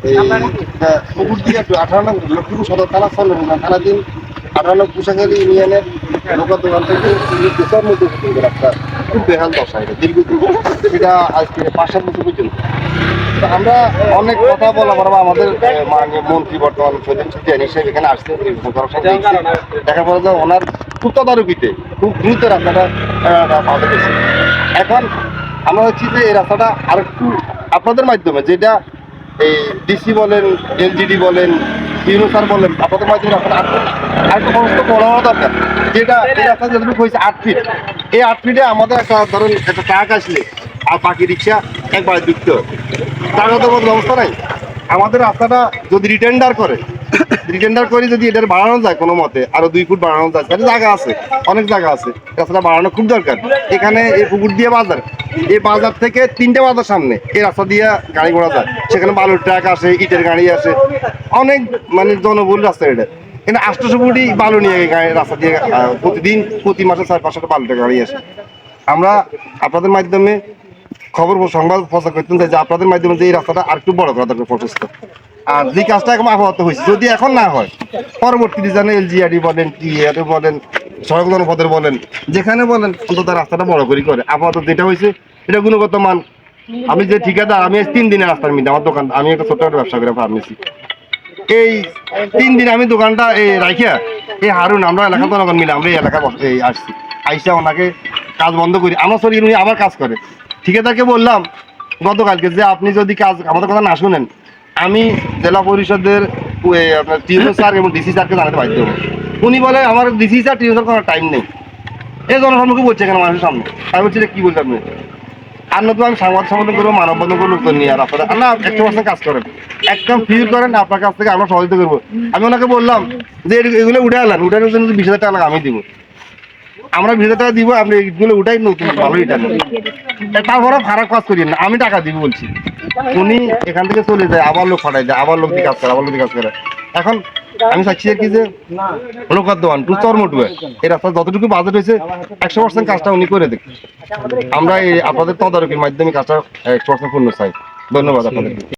এই পুকুর দিয়ে একটু 18 নং লক্ষ্মীপুর সদর থানা চন্দ্রকোনা থানাধীন 18 নং কুশাখালী ইউনিয়নের লোকাল দোকান থেকে দুশোর মধ্যে রাস্তা খুব বেহাল দশা এটা দীর্ঘদিন, এটা আজকে 5-7 বছর পর্যন্ত। তো আমরা অনেক কথা বলা পারবো, আমাদের মাননীয় মন্ত্রী বর্তমান সৈয়দ সিদ্দিকী সাহেব এখানে আসছে, দেখা পড়ে যে ওনার খুব তদারকিতে খুব দ্রুত রাস্তাটা পাওয়া গেছে। এখন আমরা হচ্ছি যে এই রাস্তাটা আরেকটু আপনাদের মাধ্যমে, যেটা এই ডিসি বলেন, এলজিডি বলেন, ইউনোসার বলেন, আপনাদের মাধ্যমে রাস্তাটা আরেকটু সমস্ত বড় হওয়া দরকার। যেটা এই রাস্তা যতটুকু হয়েছে 8 ফিট, এই 8 ফিটে আমাদের একটা ধরুন একটা ট্রাক আসলে আর বাকি রিক্সা একবার যুক্ত তারও তো কোনো ব্যবস্থা নাই। আমাদের রাস্তাটা যদি রিটেন্ডার করে যদি এটার বাড়ানো যায় কোনো মতে, আরো 2 ফুট বাড়ানো যায়, তাহলে জায়গা আছে, অনেক জায়গা আছে, রাস্তাটা বাড়ানো খুব দরকার। এখানে এই পুকুর দিয়ে বাজার, এই বাজার থেকে 3টে বাজার সামনে, এই রাস্তা দিয়ে গাড়ি ঘোড়া যায়, সেখানে বালুর ট্রাক আসে, ইটের গাড়ি আসে, অনেক মানে জনবহুল রাস্তা এটা। কিন্তু 800 ফুটি বালু নিয়ে রাস্তা দিয়ে প্রতিদিন প্রতি মাসে 4-500টা বালুটা গাড়ি আসে। আমরা আপনাদের মাধ্যমে সংবাদ প্রচার করতেন যে আপনাদের মাধ্যমে যে এই রাস্তাটা আর একটু বড় করা দরকার প্রশস্ত। আর যে কাজটা এখন আপাতত হয়েছে, যদি এখন না হয় পরবর্তীতে যেন এলজিআরডি বলেন, টিআরডি বলেন, সড়ক জনপদের বলেন, যেখানে বলেন অন্তত রাস্তাটা বড় করে করে। আপাতত যেটা হয়েছে এটা গুণগত মান। আমি যে ঠিকাদার, আমি 3 দিনের রাস্তার মধ্যে আমার দোকান, আমি একটা ছোট্ট একটা ব্যবসা করে ফার্মেসি, এই 3 দিন আমি দোকানটা রাখিয়া এই হারুন আমরা এলাকার জনগণ মিলে আমরা এই এলাকায় আসছি, আইসা ওনাকে কাজ বন্ধ করি, আমার শরীর উনি আবার কাজ করে। ঠিকাদারকে বললাম গতকালকে যে আপনি যদি কাজ আমাদের কথা না শুনেন, আমি জেলা পরিষদের আপনার টিও স্যার এবং ডিসি স্যারকে জানাতে বাধ্য হবো। উনি বলে আমার ডিসি স্যার টিও স্যার করার টাইম নেই। এই জনসম্মুখে বলছে কেন মানুষের সামনে, আমি বলছি কি বলছি আপনি, আর নতুন আমি সংবাদ সম্মেলন করবো, মানববন্ধন করবো, উত্তর নিয়ে আর আপনারা না 100% কাজ করেন, একদম ফিল করেন, আপনার কাছ থেকে আমরা সহযোগিতা করবো। আমি ওনাকে বললাম যে এগুলো উঠে আনলেন, উঠানোর জন্য 20,000 টাকা আমি দিব, আমরা 20,000 টাকা দিব, আপনি এগুলো উঠাই নতুন ভালো ইটা নেন, তারপরে খারাপ কাজ করি না, আমি টাকা দিব বলছি। উনি এখান থেকে চলে যায়, আবার লোক ফাটাই যায়, আবার লোক দিয়ে কাজ করে, আবার লোক দিয়ে কাজ করে। এখন আমি চাচ্ছি কি যে লোকার দোকান টু চর্মটুয়ে এই রাস্তা যতটুকু বাজেট হয়েছে 100% কাজটা উনি করে দেখি। আমরা এই আপনাদের তদারকির মাধ্যমে কাজটা 100% পূর্ণ চাই। ধন্যবাদ আপনাদের।